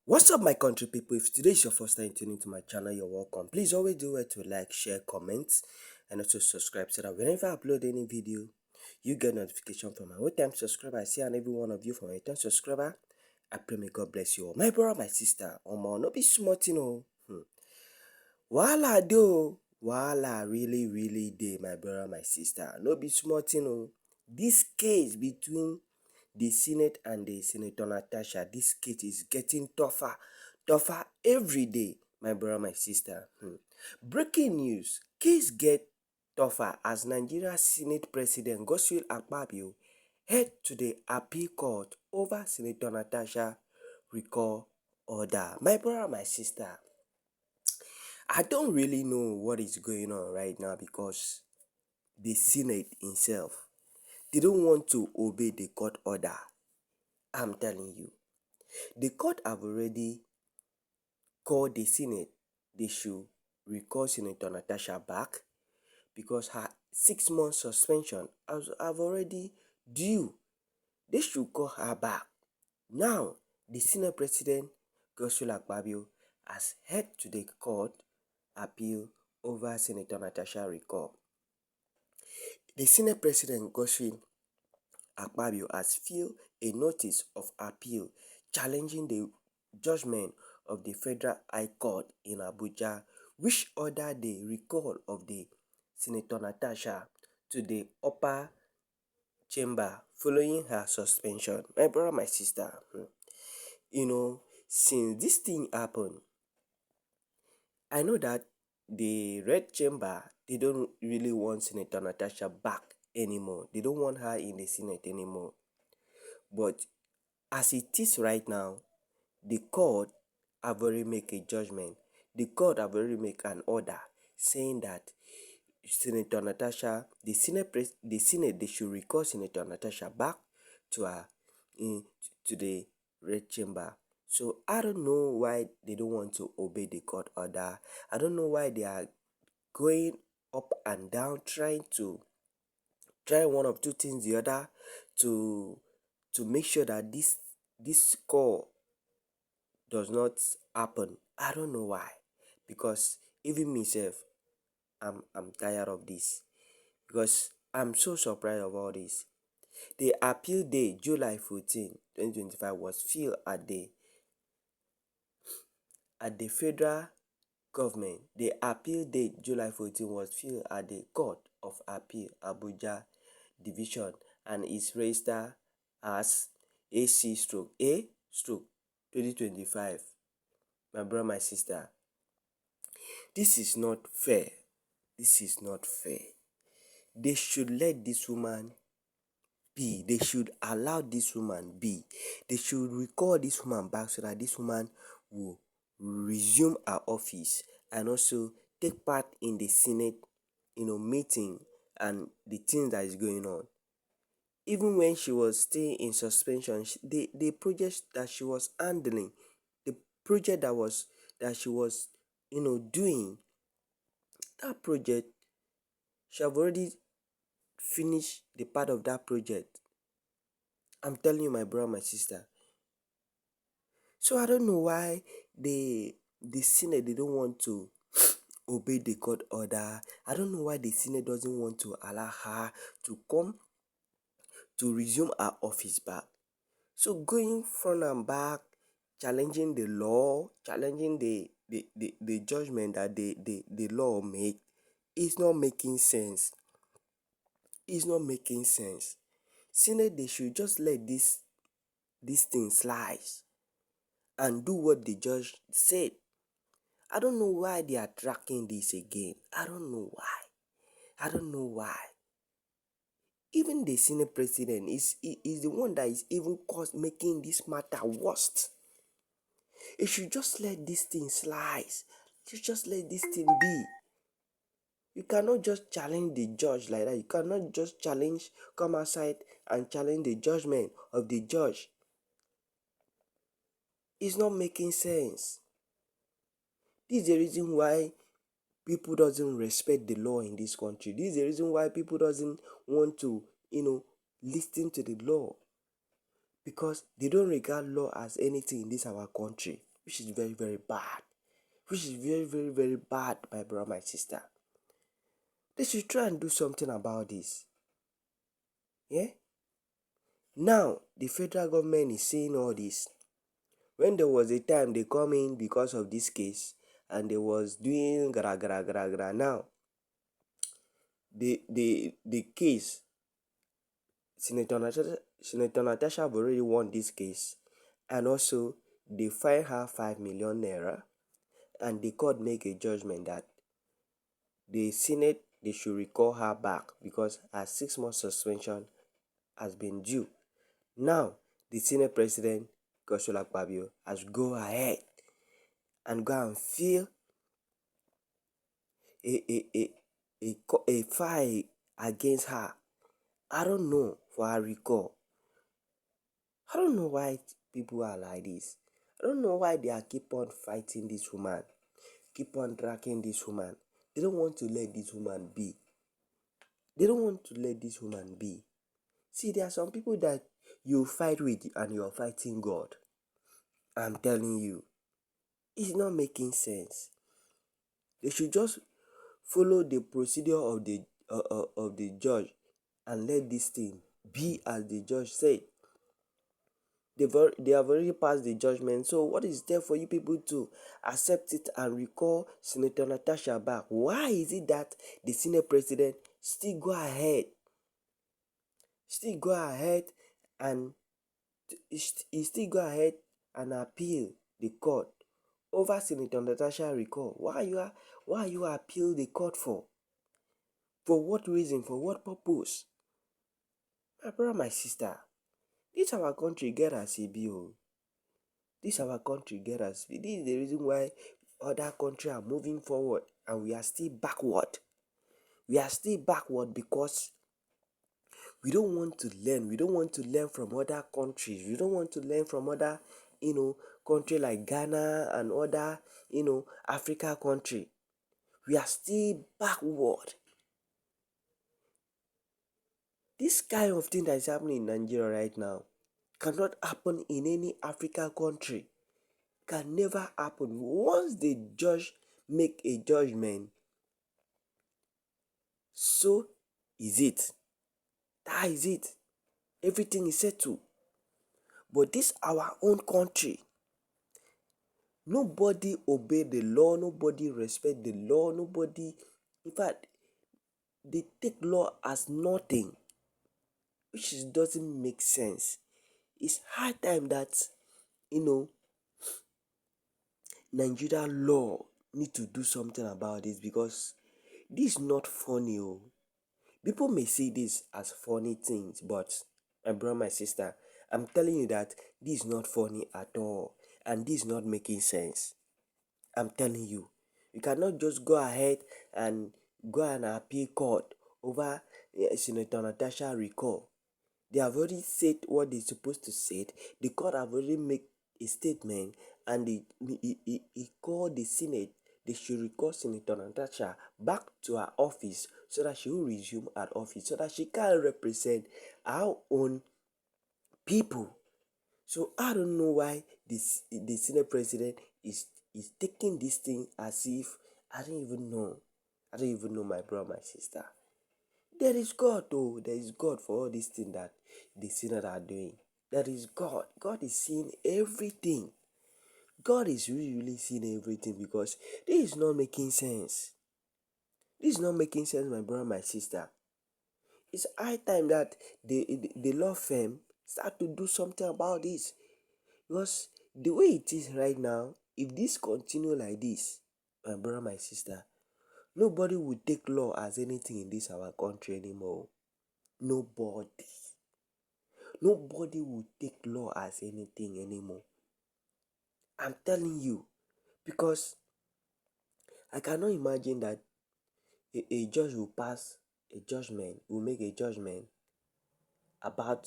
What's up, my country people? If today is your first time tuning to my channel, you're welcome. Please always do it to like, share, comment, and also subscribe so that whenever I upload any video, you get notification from my old time subscriber. I see and every one of you from my time subscriber. I pray may God bless you all. My brother, my sister, no be smart, Wahala do, wahala really dey, my brother, my sister. No be smart, This case between the Senate and the Senator Natasha, this case is getting tougher every day, my brother, my sister. Breaking news, case get tougher as Nigeria Senate President Godswill Akpabio head to the appeal court over Senator Natasha recall order. My brother, my sister, I don't really know what is going on right now because the Senate itself, they don't want to obey the court order. I'm telling you. The court have already called the Senate. They should recall Senator Natasha back because her 6-month suspension have already due. They should call her back. Now, the Senate President, Godswill Akpabio, has head to the court appeal over Senator Natasha recall. The Senate President, Godswill Akpabio, has filed a notice of appeal challenging the judgment of the Federal High Court in Abuja, which ordered the recall of the Senator Natasha to the upper chamber following her suspension. My brother, my sister, since this thing happened, I know that the Red Chamber, they don't really want Senator Natasha back anymore. They don't want her in the Senate anymore. But as it is right now, the court have already made a judgment. The court have already made an order saying that Senator Natasha, the Senate, they should recall Senator Natasha back to her to the Red Chamber. So I don't know why they don't want to obey the court order. I don't know why they are going up and down trying one of two things the other to make sure that this call does not happen. I don't know why, because even myself, I'm tired of this, because I'm so surprised of all this. The appeal day, July 14, 2025, was filed at the federal government. The appeal date, July 14, was filed at the Court of Appeal, Abuja Division, and is registered as AC-A/2025. My brother, my sister, this is not fair. This is not fair. They should let this woman be. They should allow this woman be. They should recall this woman back so that this woman will resume her office and also take part in the Senate, meeting and the things that is going on. Even when she was still in suspension, the project that she was handling, the project that she was, doing, that project, she have already finished the part of that project. I'm telling you, my brother, my sister. So I don't know why the Senate, they don't want to obey the court order. I don't know why the Senate doesn't want to allow her to come to resume her office back. So going front and back, challenging the law, challenging the judgment that the law make, is not making sense. It's not making sense. Senate, they should just let this thing slide and do what the judge said. I don't know why they are tracking this again. I don't know why. I don't know why. Even the Senate president is the one that is even making this matter worse. You should just let this thing slide. You just let this thing be. You cannot just challenge the judge like that. You cannot just come outside and challenge the judgment of the judge. It's not making sense. This is the reason why people doesn't respect the law in this country. This is the reason why people doesn't want to, listen to the law. Because they don't regard law as anything in this our country. which is very, very bad. Which is very, very, very bad, my brother, my sister. They should try and do something about this. Yeah? Now, the federal government is saying all this. When there was a time they come in because of this case and they was doing gra gra gra gra. Now, the case, Senator Natasha have already won this case, and also they fine her 5 million naira, and the court make a judgment that the Senate they should recall her back because her 6 month suspension has been due. Now, the Senate President, Godswill Akpabio, has go ahead and go and file a file against her. I don't know for her recall. I don't know why people are like this. I don't know why they are keep on fighting this woman, keep on dragging this woman. They don't want to let this woman be. They don't want to let this woman be. See, there are some people that you fight with and you are fighting God. I'm telling you, it's not making sense. They should just follow the procedure of the judge and let this thing be as the judge said. They have already passed the judgment. So what is there for you people to accept it and recall Senator Natasha back? Why is it that the Senate President still go ahead and he still go ahead and appeal the court over Senator Natasha recall? Why you appeal the court for? For what reason? For what purpose? My brother, my sister, this our country get as e be o. This our country get as e be. This is the reason why other countries are moving forward and we are still backward. We are still backward because we don't want to learn. We don't want to learn from other countries. We don't want to learn from other, country like Ghana and other, Africa country. We are still backward. This kind of thing that is happening in Nigeria right now cannot happen in any African country. Can never happen. Once the judge make a judgment, so is it. That is it. Everything is settled. But this our own country. Nobody obey the law. Nobody respect the law. Nobody, in fact, they take law as nothing, which doesn't make sense. It's high time that, Nigeria law need to do something about this because this is not funny. Oh. People may see this as funny things, but my brother, my sister, I'm telling you that this is not funny at all, and this is not making sense. I'm telling you, you cannot just go ahead and go and appeal court over Senator Natasha recall. They have already said what they're supposed to say. The court have already made a statement, and he called the Senate. They should recall Senator Natasha back to her office so that she will resume her office, so that she can represent our own people. So I don't know why the Senate President is taking this thing as if I don't even know. I don't even know, my brother, my sister. There is God, oh, there is God for all these things that the sinners are doing. There is God. God is seeing everything. God is really, really seeing everything because this is not making sense. This is not making sense, my brother, my sister. It's high time that the law firm start to do something about this. Because the way it is right now, if this continue like this, my brother, my sister, nobody will take law as anything in this our country anymore. Nobody. Nobody will take law as anything anymore. I'm telling you. Because I cannot imagine that a judge will pass a judgment, will make a judgment about,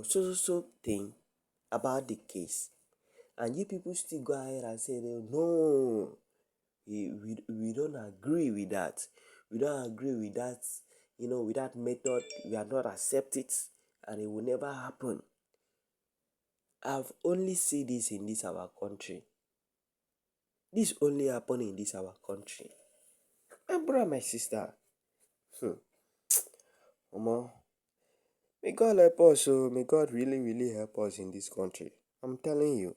so thing about the case. And you people still go ahead and say, no, we don't agree with that. We don't agree with that, with that method. We are not accept it, and it will never happen. I've only seen this in this our country. This only happen in this our country. My brother, my sister. Omo, may God help us. Oh, may God really, really help us in this country. I'm telling you.